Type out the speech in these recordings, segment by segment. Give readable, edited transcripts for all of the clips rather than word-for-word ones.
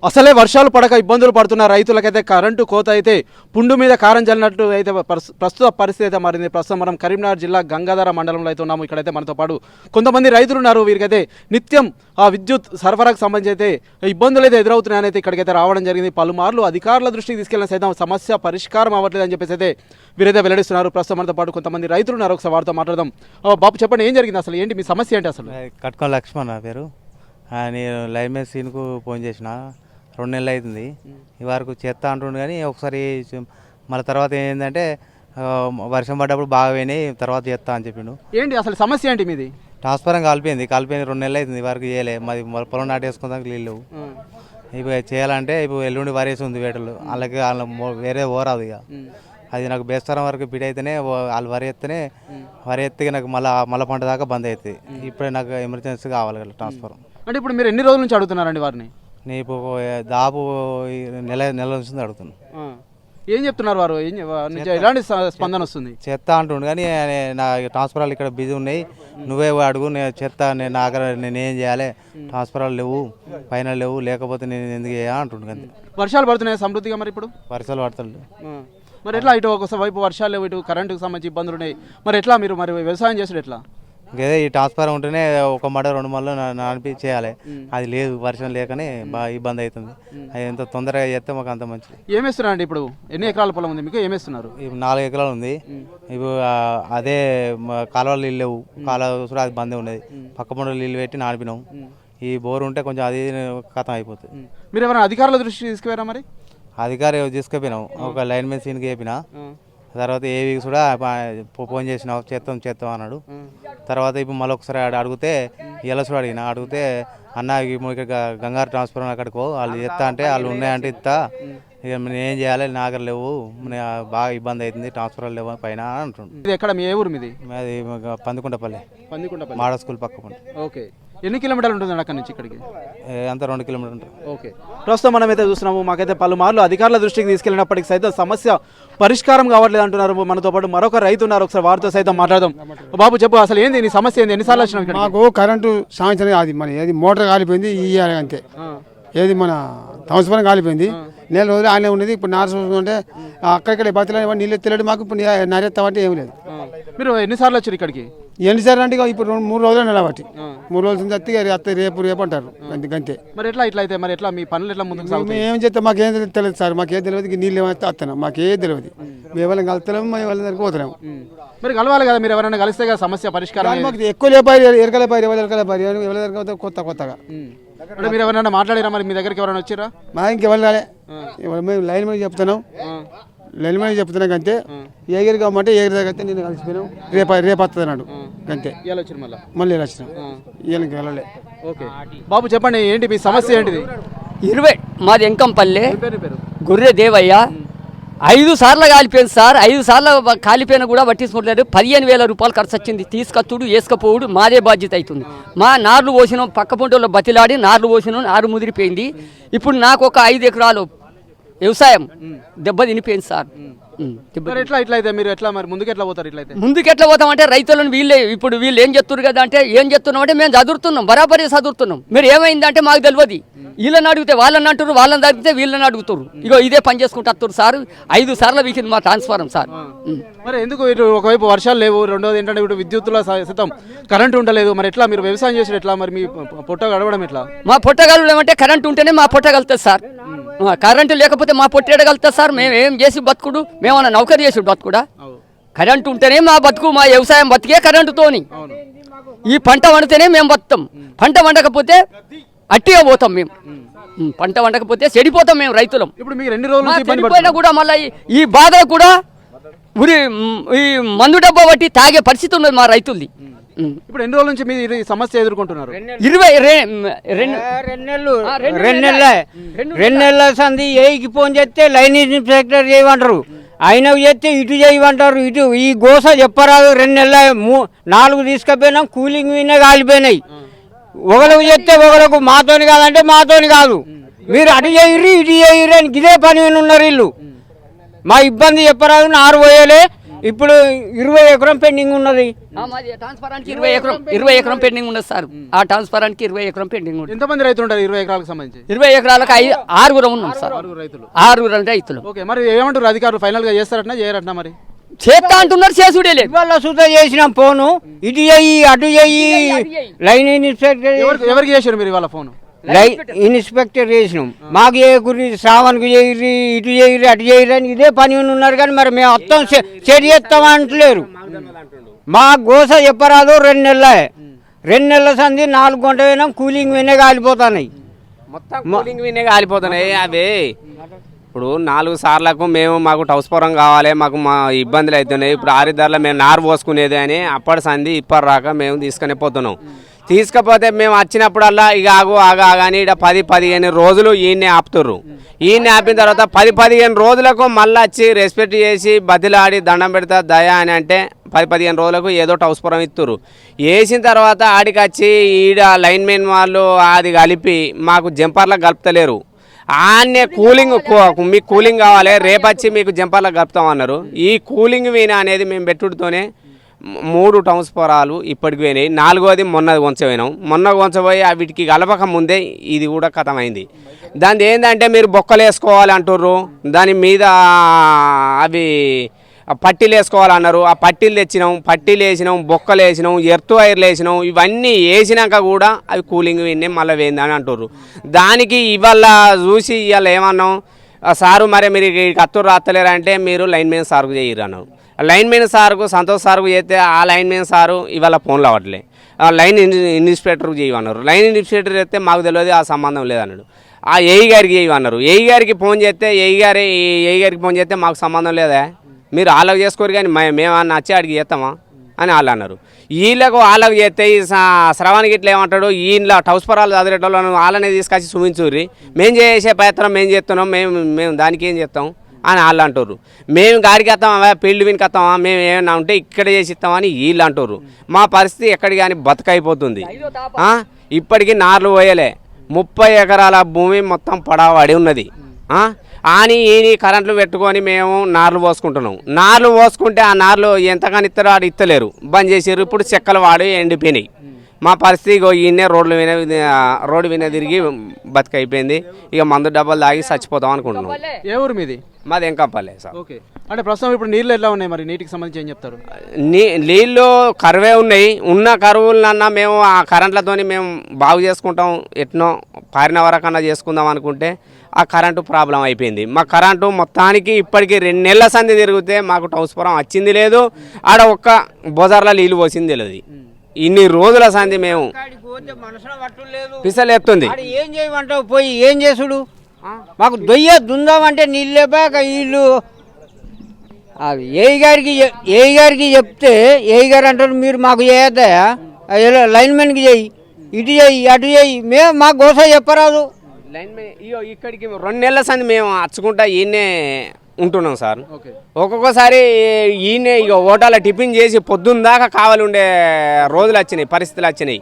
అసలే వర్షాలు పడక ఇబ్బందులు పడుతున్న రైతులకైతే కరెంటు కోత అయితే పుండు మీద కారం చల్లినట్టు అయితే ప్రస్తుత పరిస్థితి అయితే మారింది. ప్రస్తుతం మనం కరీంనగర్ జిల్లా గంగాధర మండలంలో అయితే ఉన్నాము. ఇక్కడైతే మనతో పాటు కొంతమంది రైతులు ఉన్నారు. వీరికైతే నిత్యం ఆ విద్యుత్ సరఫరాకు సంబంధించి అయితే ఇబ్బందులు అయితే ఎదురవుతున్నాయని అయితే ఇక్కడికైతే రావడం జరిగింది. పలుమార్లు అధికారుల దృష్టికి తీసుకెళ్లిన సైతం సమస్య పరిష్కారం అవ్వట్లేదు అని చెప్పేసి అయితే వీరైతే వెల్లడిస్తున్నారు. ప్రస్తుతం మనతో పాటు కొంతమంది రైతులు ఉన్నారు. ఒకసారి వారితో మాట్లాడదాం. బాబు చెప్పండి, ఏం జరిగింది అసలు, ఏంటి మీ సమస్య ఏంటి అసలు? కట్కోన లక్ష్మణ్ నా పేరు. నేను లైవ్ మెన్ సీన్కు ఫోన్ చేసిన 2 నెలలు అవుతుంది. ఈ వరకు చేస్తా అంటుండే కానీ ఒకసారి మళ్ళీ తర్వాత ఏంటంటే వర్షం పడ్డప్పుడు బాగా పోయినాయి, తర్వాత చేస్తా అని చెప్పిండు. ఏంటి అసలు సమస్య ఏంటి మీది? ట్రాన్స్ఫారం కాలిపోయింది 2 నెలలు అవుతుంది. ఈ వరకు చేయలే. మాది పొలం నాటేసుకుందాం నీళ్ళు ఇప్పుడు చేయాలంటే ఇప్పుడు ఎల్లుండి వరేసి ఉంది వేటలు. వాళ్ళకి వేరే ఓరాదు. ఇక అది నాకు బేస్తరం వరకు బిడ్ అయితేనే వాళ్ళు వరి ఎత్తే నాకు మళ్ళీ పంట దాకా బంద్ అవుతుంది. ఇప్పుడే నాకు ఎమర్జెన్సీ కావాలి కదా ట్రాన్స్ఫారం. అంటే ఇప్పుడు మీరు ఎన్ని రోజుల నుంచి అడుగుతున్నారండి వారిని? నేను ఇప్పుడు దాపు నెల నుంచి అడుగుతున్నాను. ఏం చెప్తున్నారు వారు? ఎలాంటి స్పందన వస్తుంది? చెత్త అంటుండు కానీ నా ట్రాన్స్ఫరాలు ఇక్కడ బిజీ ఉన్నాయి, నువ్వే అడుగు, నేను చెత్త నేనేం చేయాలి, ట్రాన్స్ఫరాలు లేవు, పైన లేవు, లేకపోతే నేను ఎందుకు చేయాలి అంటుండు. కానీ వర్షాలు పడుతున్నాయి సమృద్ధిగా, మరి ఇప్పుడు వర్షాలు పడతాడు. మరి ఎట్లా ఇటు ఒకవైపు వర్షాలు లేవు, ఇటు కరెంటుకు సంబంధించి ఇబ్బందులు ఉన్నాయి, మరి ఎట్లా మీరు మరి వ్యవసాయం చేసుడు ఎట్లా? ఇంకేదో ఈ ట్రాన్స్ఫారం ఉంటేనే 1 మడ 2 మడలు నడిపి చేయాలి. అది లేదు, వర్షం లేకనే బాగా ఇబ్బంది అవుతుంది. అది ఎంత తొందరగా చేస్తే మాకు అంత మంచిది. ఏమేస్తున్నారు అండి? ఇప్పుడు ఎన్ని ఎకరాల పొలం ఉంది మీకు? ఏమేస్తున్నారు? ఇప్పుడు 4 ఎకరాలు ఉంది. ఇప్పుడు అదే కాలువలు నీళ్ళు లేవు, కాలువ కూడా అది బందే ఉన్నది. పక్క పండుగ నీళ్ళు పెట్టి నాడిపినాం. ఈ బోరు ఉంటే కొంచెం అది కథం అయిపోతుంది. మీరు ఎవరైనా అధికారుల దృష్టి తీసుకుపోయారా? మరి అధికారి తీసుకుపోయినాం, ఒక లైన్ మెన్ సీన్కి చెప్పిన. తర్వాత ఏవి కూడా ఫోన్ చేసిన చేస్తాం అన్నాడు. తర్వాత ఇప్పుడు మళ్ళీ ఒకసారి అడిగితే ఎలసుడు అడిగితే అన్న గంగారు ట్రాన్స్ఫర్ అక్కడికో వాళ్ళు చెప్తా అంటే వాళ్ళు ఉన్నాయంటే ఇస్తా, ఇక నేను ఏం చేయాలి, నాగర్ లేవు, బాగా ఇబ్బంది అవుతుంది, ట్రాన్స్ఫర్ లేవు పైన అంటుండు. ఇది ఎక్కడ మీ ఏ ఊరు మీది? అది పందికుంటపల్లి మాడ స్కూల్ పక్క పంట. ఓకే, ఎన్ని కిలోమీటర్లు ఉంటుంది అక్కడ నుంచి ఇక్కడికి? అంతా 2 కిలోమీటర్లు ఉంటుంది. ఓకే, ప్రస్తుతం మనమైతే చూస్తున్నాము. మాకైతే పలుమార్లు అధికారుల దృష్టికి తీసుకెళ్ళినప్పటికీ సైతం సమస్య పరిష్కారం కావట్లేదు అంటున్నారు. మనతో పాటు మరొక రైతు ఉన్నారు, ఒకసారి వారితో సైతం మాట్లాడదాం. బాబు చెప్పు, అసలు ఏంది నీ సమస్య ఏంది? ఎన్నిసార్లు వచ్చినావు? మాకు కరెంటు సంవత్సరం అది మన ఏది మోటార్ కాలిపోయింది, ఇయ్యాలి అంతే. ఏది మన సంవత్సరం కాలిపోయింది, నెల రోజులు ఆయన ఉన్నది. ఇప్పుడు నారు చూసుకుంటే అక్కడిక్కడ బతులు నీళ్ళు ఎత్తలేడు. మాకు ఇప్పుడు నరెత్తామంటే ఏం లేదు. మీరు ఎన్నిసార్లు వచ్చారు ఇక్కడికి? ఎన్నిసార్లు అంటే ఇప్పుడు 3 రోజులు నిలబట్టి 3 రోజులు అత్తే రేపు అంటారు అంతే. మరి ఎట్లా ఇట్లా అయితే మరి ఎట్లా మీ పనులు ఎట్లా ముందుకు సాగుతాయి? మేము ఏం చేస్తాం, మాకేం తెలియదు సార్. మాకేం తెలియదు, నీళ్ళు ఏమైతే వస్తున్నాం, మాకేం తెలియదు. మేము ఎవరైనా కలుస్తున్నాము, మేము వాళ్ళ దగ్గరికి పోతున్నాము. మీరు కలవాలి కదా, మీరు ఎవరైనా కలిస్తే కదా సమస్య పరిష్కారం. మాకు ఎక్కువ లేపాయి, ఎరకలేపాయి, ఎవరి దగ్గర కొత్తగా. అంటే మీరు ఎవరైనా మాట్లాడారా? మరి మీ దగ్గరికి ఎవరైనా వచ్చారా? మా ఇంకెవరు రాలే. మేము లైన్ మీద చెప్తున్నాం, లైన్ మీద చెప్తున్నాం అంతే. ఏగిరి కామంటే ఏగిరి దగ్గర అయితే నేను కలిసిపోయినాం, రేపు వస్తుంది అన్నాడు అంతే. మళ్ళీ ఇలా వచ్చినాం, ఈయనకి వెళ్ళలే. ఓకే బాబు చెప్పండి, ఏంటి మీ సమస్య ఏంటిది? 20 మాది ఎంకంపల్లె, గొర్రె దేవయ్య. 5 సార్లు కాలిపోయింది సార్. 5 సార్లు కాలిపోయినా కూడా పట్టించుకోవట్లేదు. 15,000 రూపాయలు ఖర్చు వచ్చింది. తీసుకొచ్చుడు వేసుకపోవుడు మాదే బాధ్యత అవుతుంది. మా నార్లు పోసినాం, పక్క పొంటలో బతిలాడి నార్లు పోసినాం, నారు ముదిరిపోయింది. ఇప్పుడు నాకు ఒక 5 ఎకరాలు వ్యవసాయం దెబ్బ తినిపోయింది సార్. ముందుకు ఎట్లా పోతామంటే రైతులను వీళ్ళు ఏం చెప్తున్నారు కదా అంటే ఏం చెప్తున్నాం అంటే మేము చదువుతున్నాం, బరాబరి చదువుతున్నాం. మీరు ఏమైందంటే మాకు తెలియదు. వీళ్ళని అడిగితే వాళ్ళని అంటారు, వాళ్ళని అడిగితే వీళ్ళని అడుగుతారు. ఇగో ఇదే పని చేసుకుంటారు సార్. 5 సార్లు వీకింది మా ట్రాన్స్ఫారం సార్. మరి ఎందుకు ఇటు ఒకవైపు వర్షాలు లేవు, రెండోది ఏంటంటే ఇటు విద్యుత్తుల సైతం కరెంట్ ఉండలేదు. మరి ఎట్లా మీరు వ్యవసాయం చేసి ఎట్లా? మరి మీ పొట్ట గడవడం ఎట్లా? మా పొట్ట గడవడం అంటే కరెంట్ ఉంటేనే మా పొట్ట కలుగుతుంది సార్. కరెంటు లేకపోతే మా పొట్టేడగలుగుతుంది సార్. మేము ఏం చేసి బతుకుడు? మేమన్నా నౌకరీ చేసి బతుకుడా? కరెంటు ఉంటేనే మా బతుకు, మా వ్యవసాయం బతికే కరెంటుతోని. ఈ పంట వండితేనే మేము బతుకుతాం. పంట వండకపోతే అట్టిగా పోతాం మేము. పంట వండకపోతే చెడిపోతాం మేము రైతులం. ఇప్పుడు మీరు ఎన్ని రోజులు చెడిపోయినా కూడా మళ్ళీ ఈ బాధ కూడా ఈ మందు డబ్బా బట్టి తాగే పరిస్థితి ఉన్నది మా రైతులది. ఇప్పుడు ఎన్ని రోజుల నుంచి మీరు ఈ సమస్య ఎదుర్కొంటున్నారు? 2 నెలల సంది ఏకి ఫోన్ చేస్తే లైన్ ఇన్స్పెక్టర్ చేయమంటారు, ఆయన చేస్తే ఇటు చేయమంటారు. ఇటు ఈ గోస చెప్పరాదు. 2 నెలల 4 తీసుకుపోయినాం, కూలింగ్ వినే కాలిపోయినాయి. ఒకరికి చెప్తే ఒకరికి మాతోని కాదంటే మాతోని కాదు, మీరు అటు చేయరు ఇటు చేయరు అని ఇదే పని ఉన్నారు వీళ్ళు. మా ఇబ్బంది చెప్పరాదు. నారు పోయలే ఇప్పుడు 20 ఎకరం పెండింగ్ ఉన్నది. మాది ట్రాన్స్ఫారానికి 20 ఎకరం పెండింగ్ ఉన్నది సార్. ఆ ట్రాన్స్ఫారానికి 20 ఎకరం పెండింగ్ ఉంది. ఎంతమంది రైతులు ఉంటారు 20 ఎకరాలకు సంబంధించి? 20 ఎకరాలకు 6 ఉన్నాం సార్. 6 రైతులు. 6 రైతులు. ఓకే, మరి ఏమంటారు అధికారులు? ఫైనల్ గా చేస్తారటనా చేయరటనా? మరి చేస్తా అంటున్నారు, చేసుడే లేదు. ఇవాళ సుతా చేసినాం ఫోను, ఇటు చెయ్యి అటు చెయ్యి, లైన్ ఇన్స్పెక్టర్ ఎవరికి చేశారు మీరు ఇవాళ ఫోన్? ఇన్స్పెక్టర్ చేసినాం. మాకు ఏ గురి శ్రావణ్కి చేయరి, ఇటు చేయరి, అటు చేయరి అని ఇదే పని ఉన్నారు. కానీ మరి మేము మొత్తం చెడి చేస్తాం అంటలేరు. మా గోస చెప్పరాదు. 2 నెలల సంది 4 గంటల పోయినా కూలింగ్ వినే కాలిపోతున్నాయి. మొత్తం కూలింగ్ వినే కాలిపోతున్నాయి. అవి ఇప్పుడు 4 సార్లకు మాకు టౌస్పురం కావాలి, మాకు మా ఇబ్బందులు అవుతున్నాయి. ఇప్పుడు ఆరిద్దర్లో మేము నారు పోసుకునేది అని అప్పటి సంది ఇప్పటి రాక మేము తీసుకుని పోతున్నాం. తీసుకపోతే మేము వచ్చినప్పుడల్లా ఇక ఆగా అని ఇక్కడ 10-15 రోజులు ఈయన్ని ఆపుతుర్రు. ఈయన్ని ఆపిన తర్వాత 10-15 రోజులకు మళ్ళీ వచ్చి రెస్పెక్ట్ చేసి బదిలాడి దండం పెడతా దయా అని అంటే 10-15 రోజులకు ఏదో టౌస్పురం ఇస్తుర్రు. వేసిన తర్వాత ఆడికి వచ్చి ఈడ లైన్ మెన్ వాళ్ళు అది కలిపి మాకు జంపర్లకు కలుపుతలేరు. ఆన్నే కూలింగ్ మీకు కూలింగ్ కావాలి, రేపచ్చి మీకు జంపర్లకు కలుపుతామన్నారు. ఈ కూలింగ్ వీణ అనేది మేము పెట్టుడుతోనే 3 టౌన్స్పురాలు ఇప్పటికి పోయినాయి. 4వది మొన్న కొంచపోయినాం. మొన్న కొంచపోయి వీటికి కలపక ముందే ఇది కూడా కథమైంది. దాని ఏంటంటే మీరు బొక్కలు వేసుకోవాలి అంటుర్రు, దాని మీద అవి పట్టీలు వేసుకోవాలన్నారు. ఆ పట్టీలు తెచ్చినాం, పట్టీలు వేసినాం, బొక్కలు వేసినాం, ఎర్త్ వైర్లు వేసినాం. ఇవన్నీ వేసినాక కూడా అవి కూలింగ్ విన్నే మళ్ళీ వేయిందని అంటుర్రు. దానికి ఇవాళ చూసి ఇవాళ ఏమన్నాం, సారు మరి మీరు కత్తురు రాస్తలేరు అంటే మీరు లైన్ మెన్ సార్కు చేయరు అన్నాం. లైన్ మెన్ సార్కు సంతోష్ సార్కు చేస్తే ఆ లైన్ మెన్ సారు ఇవాళ ఫోన్లో అవ్వట్లే. లైన్ ఇన్స్పెక్టర్కు చేయమన్నారు. లైన్ ఇన్స్పెక్టర్ చేస్తే మాకు తెలియదు, ఆ సంబంధం లేదన్నాడు. ఆ ఏఈ గారికి చేయమన్నారు. ఏఈ గారికి ఫోన్ చేస్తే ఏఈ గారికి ఫోన్ చేస్తే మాకు సంబంధం లేదా, మీరు వాళ్ళకు చేసుకోరు కానీ మేమన్నా వచ్చి అడిగి చేస్తామా అని వాళ్ళు అన్నారు. వాళ్ళకు చేస్తే ఈ శ్రవణ్కి ఇట్లా ఏమంటాడు, ఈయన టౌస్పరాలు చదివేటోళ్ళను వాళ్ళనే తీసుకొచ్చి చూపించుర్రి, మేము చేసే ప్రయత్నం మేము చేస్తున్నాం, మేము దానికి ఏం చేస్తాం అని వాళ్ళు అంటారు. మేము గాడికి వస్తామా, ఫీల్డ్ వినికి వస్తామా, మేము ఏమన్నా ఉంటే ఇక్కడ చేసి ఇస్తామని వీళ్ళు అంటారు. మా పరిస్థితి ఎక్కడికి కానీ బతుకైపోతుంది. ఇప్పటికీ నార్లు పోయలే, 30 ఎకరాల భూమి మొత్తం పడవడి ఉన్నది. అని ఈయన కరెంట్లు పెట్టుకొని మేము నార్లు పోసుకుంటున్నాం. నార్లు పోసుకుంటే ఆ నార్లు ఎంతగాని ఇస్తారో ఆడు ఇస్తలేరు, బంద్ చేసారు. ఇప్పుడు చెక్కలు వాడి ఎండిపోయినాయి. మా పరిస్థితి ఈయనే రోడ్డు విన తిరిగి బతికైపోయింది. ఇక మందు డబ్బాలు తాగి చచ్చిపోతాం అనుకుంటున్నాం. ఏ ఊరు మీది? మాది ఎంకంపల్లె సార్. ఓకే, అంటే ప్రస్తుతం ఇప్పుడు నీళ్ళు ఎట్లా ఉన్నాయి? మరి నీటికి సంబంధించి ఏం చెప్తారు? నీళ్ళు కరువే ఉన్నాయి. ఉన్న కరువులన్నా మేము ఆ కరెంట్లతోని మేము బాగు చేసుకుంటాం, ఎట్నో పారిన వరకన్నా చేసుకుందాం అనుకుంటే ఆ కరెంటు ప్రాబ్లం అయిపోయింది. మా కరెంటు మొత్తానికి ఇప్పటికీ 2 నెలల సంది తిరిగితే మాకు టౌస్పురం వచ్చింది లేదు, ఆడ ఒక్క బజార్లో నీళ్ళు పోసింది లేదు. ఇన్ని రోజుల సంది మేము పిసలేస్తుంది. ఏం చేయమంటావు, పోయి ఏం చేసుడు? మాకు దుందామంటే నీళ్ళు లేపాక వీళ్ళు ఏఈ గారికి చెప్తే ఏఈ గారు అంటారు మీరు మాకు చేయొద్దా, లైన్మెన్కి చేయి, ఇటు చేయి అటు చేయి, మేము మాకు గోస చెప్పరాదు. ఇక్కడికి 2 నెలల సంది మేము అచ్చుకుంటా ఈయనే ఉంటున్నాం సార్. ఒక్కొక్కసారి ఈయనే ఇక ఓటాల టిఫిన్ చేసి పొద్దున్న దాకా కావాలి ఉండే రోజులు వచ్చినాయి, పరిస్థితులు వచ్చినాయి.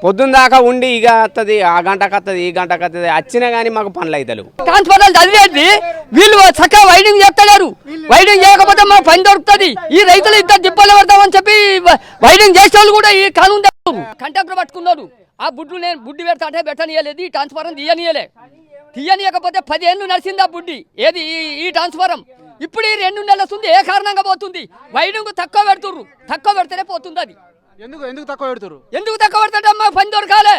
పొద్దున్న దాకా ఉండి ఇక వస్తుంది, ఆ గంటకు వస్తుంది, ఈ గంటకు వస్తుంది, వచ్చినా కానీ మాకు పనులు అవుతాయి. ట్రాన్స్ఫార్మర్ చదివేది వీళ్ళు చక్కగా వైడింగ్ చేస్తలేరు. వైడింగ్ చేయకపోతే మాకు పని దొరుకుతుంది. ఈ రైతులు ఇద్దరు దిబ్బలు పడతామని చెప్పి వైడింగ్ చేసే వాళ్ళు కూడా ఈ కానూన్ కంట్రాక్టర్ పట్టుకున్నారు. ఆ బుడ్డు నేను బుడ్డి పెడతా అంటే పెట్టనియలేదు, ఈ ట్రాన్స్ఫార్మర్ తీయనీయకపోతే 10 ఏళ్ళు నడిచింది ఆ బుడ్డి. ఏది ఈ ట్రాన్స్ఫారం ఇప్పుడు ఈ 2 నెలల ఉంది. ఏ కారణంగా పోతుంది? వైడింగ్ తక్కువ పెడుతుర్రు, తక్కువ పెడితేనే పోతుంది. అది ఎందుకు తక్కువ పెడుతురు? ఎందుకు తక్కువ పెడతాడు? అమ్మా పని దొరకాలే,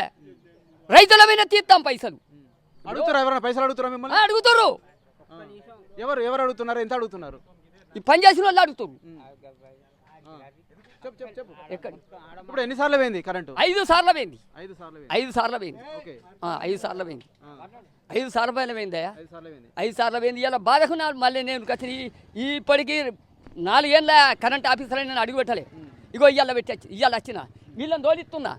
రైతుల మీద తీద్దాం పైసలు. అడుగుతారా? ఎవరైనా పైసలు అడుగుతారా మిమ్మల్ని? అడుగుతారు. ఎవరు అడుగుతున్నారు? ఎంత అడుగుతున్నారు? ఈ పని చేసిన వాళ్ళు అడుగుతారు. ఇప్పుడు ఎన్నిసార్లు పోయింది కరెంటు? 5 సార్లు పోయింది. 5 సార్లు పోయింది. 5 సార్లు పోయింది. 5 సార్లు పోయింది. 5 సార్లు పోయిందయ్యా. 5 సార్లు పోయింది. ఇలా బాధకు మళ్ళీ నేను వచ్చి ఇప్పటికీ 4 ఏళ్ళ కరెంట్ ఆఫీసర్ అని నేను అడుగు పెట్టలే. ఇగో ఇవాళ వచ్చిన వీళ్ళని తోలిస్తున్నా,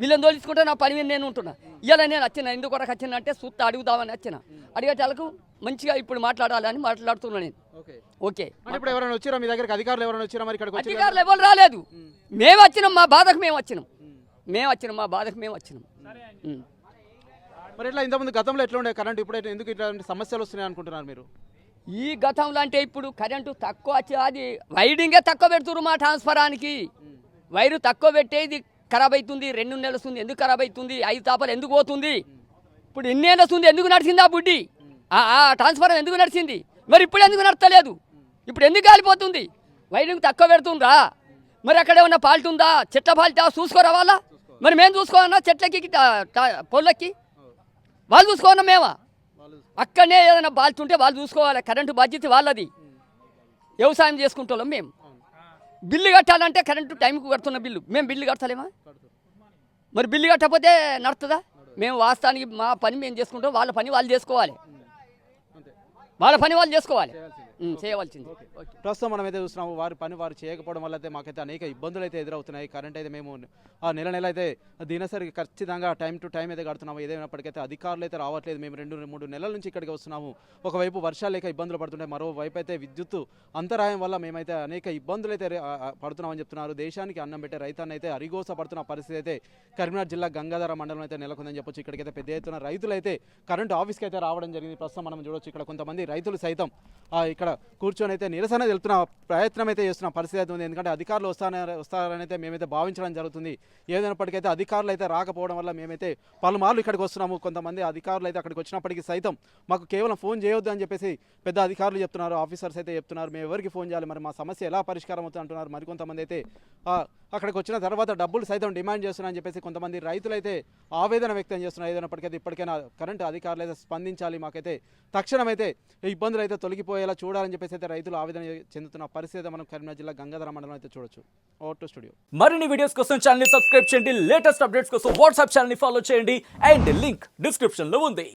వీళ్ళని తోలించుకుంటే నా పని మీద నేను ఉంటున్నా. ఇవాళ నేను వచ్చిన ఎందుకు వరకు వచ్చిన అంటే సూత్త అడుగుదామని వచ్చిన. అడిగేటాలకు మంచిగా ఇప్పుడు మాట్లాడాలని మాట్లాడుతున్నా నేను. ఓకే, ఇప్పుడు ఎవరైనా వచ్చారా మీ దగ్గరికి? అధికారులు ఎవరైనా వచ్చారా? మరి ఇక్కడికి అధికారులు ఎవరు రాలేదు. మేము వచ్చినాం, మా బాధకు మేము వచ్చినాం. మా బాధకు మేము వచ్చినాం. మరి ఇట్లా ఇంతకుముందు గతంలో ఎట్లా ఉండే కరెంట్, ఇప్పుడు ఎందుకు ఇట్లాంటి సమస్యలు వస్తున్నాయి అనుకుంటున్నారు మీరు? ఈ గతంలో అంటే ఇప్పుడు కరెంటు తక్కువ వచ్చి అది వైడింగే తక్కువ పెడుతున్నారు మా ట్రాన్స్ఫరానికి. వైరు తక్కువ పెట్టేది ఖరాబ్ అవుతుంది, 2 నెలలు వస్తుంది ఎందుకు ఖరాబ్ అవుతుంది, 5 తాపాలు ఎందుకు పోతుంది, ఇప్పుడు ఎన్నేళ్ళు వస్తుంది ఎందుకు నడిచింది ఆ బుడ్డి, ఆ ట్రాన్స్ఫారం ఎందుకు నడిచింది, మరి ఇప్పుడు ఎందుకు నడతలేదు, ఇప్పుడు ఎందుకు కాలిపోతుంది, వైరింగ్ తక్కువ పెడుతుండ్రా, మరి అక్కడ ఏమన్నా ఫాల్ట్ ఉందా, చెట్ల ఫాల్టా చూసుకోరావాలా, మరి మేము చూసుకోవాలన్నా చెట్లకి పొల్లకి వాళ్ళు చూసుకోవాలన్నా మేమా, అక్కడనే ఏదైనా బాల్ట్ ఉంటే వాళ్ళు చూసుకోవాలి, కరెంటు బాధ్యత వాళ్ళది, వ్యవసాయం చేసుకుంటాం మేము. బిల్లు కట్టాలంటే కరెంటు టైంకి కడుతున్న బిల్లు మేము బిల్లు కట్టలేమా, మరి బిల్లు కట్టకపోతే నడుతుందా, మేము వాస్తవానికి మా పని మేము చేసుకుంటాం, వాళ్ళ పని వాళ్ళు చేసుకోవాలి, వాళ్ళ పని వాళ్ళు చేసుకోవాలి, చేయవలసింది. ప్రస్తుతం మనం అయితే చూస్తున్నాము వారి పని వారు చేయకపోవడం వల్ల అయితే మాకైతే అనేక ఇబ్బందులు అయితే ఎదురవుతున్నాయి. కరెంట్ అయితే మేము నెల అయితే దినసరి ఖచ్చితంగా టైం టు టైం అయితే కడుతున్నాము. ఏదైనప్పటికైతే అధికారులు అయితే రావట్లేదు. మేము 2-3 నెలల నుంచి ఇక్కడికి వస్తున్నాము. ఒకవైపు వర్షాలు లేక ఇబ్బందులు పడుతుంటాయి, మరోవైపు అయితే విద్యుత్ అంతరాయం వల్ల మేమైతే అనేక ఇబ్బందులు అయితే పడుతున్నామని చెప్తున్నారు. దేశానికి అన్నం పెట్టే రైతాన్ని అయితే అరిగోస పడుతున్న పరిస్థితి అయితే కరీంనగర్ జిల్లా గంగాధర మండలం అయితే నెలకొందని చెప్పొచ్చు. ఇక్కడికైతే పెద్ద ఎత్తున రైతులు అయితే కరెంటు ఆఫీస్కి అయితే రావడం జరిగింది. ప్రస్తుతం మనం చూడొచ్చు ఇక్కడ కొంతమంది రైతులు సైతం ఇక్కడ కూర్చొని అయితే నిరసన తెలుపుతున్న ప్రయత్నం అయితే చేస్తున్న పరిస్థితి అయితే ఉంది. ఎందుకంటే అధికారులు వస్తారని అయితే మేమైతే భావించడం జరుగుతుంది. ఏదైనప్పటికైతే అధికారులు అయితే రాకపోవడం వల్ల మేమైతే పలుమార్లు ఇక్కడికి వస్తున్నాము. కొంతమంది అధికారులు అయితే అక్కడికి వచ్చినప్పటికీ సైతం మాకు కేవలం ఫోన్ చేయొద్దు అని చెప్పేసి పెద్ద అధికారులు చెప్తున్నారు, ఆఫీసర్స్ అయితే చెప్తున్నారు. మేము ఎవరికి ఫోన్ చేయాలి, మరి మా సమస్య ఎలా పరిష్కారం అవుతుంది అంటున్నారు. మరికొంతమంది అయితే అక్కడికి వచ్చిన తర్వాత డబ్బులు సైతం డిమాండ్ చేస్తున్నారని చెప్పేసి కొంతమంది రైతులు అయితే ఆవేదన వ్యక్తం చేస్తున్నారు. ఏదైనప్పటికైతే ఇప్పటికైనా కరెంటు అధికారులు అయితే స్పందించాలి, మాకైతే తక్షణమైతే ఇబ్బందులు అయితే తొలగిపోయేలా చూడాలని చెప్పేసి అయితే రైతులు ఆవేదన చెందుతున్న పరిస్థితి మనం కరీంనగర్ జిల్లా గంగాధర మండలం అయితే చూడొచ్చు. Over to studio. మరిన్ని వీడియోస్ కోసం ఛానల్ ని సబ్స్క్రైబ్ చేయండి, లేటెస్ట్ అప్డేట్స్ కోసం వాట్సాప్ ఛానల్ ని ఫాలో చేయండి అండ్ లింక్ డిస్క్రిప్షన్ లో ఉంది.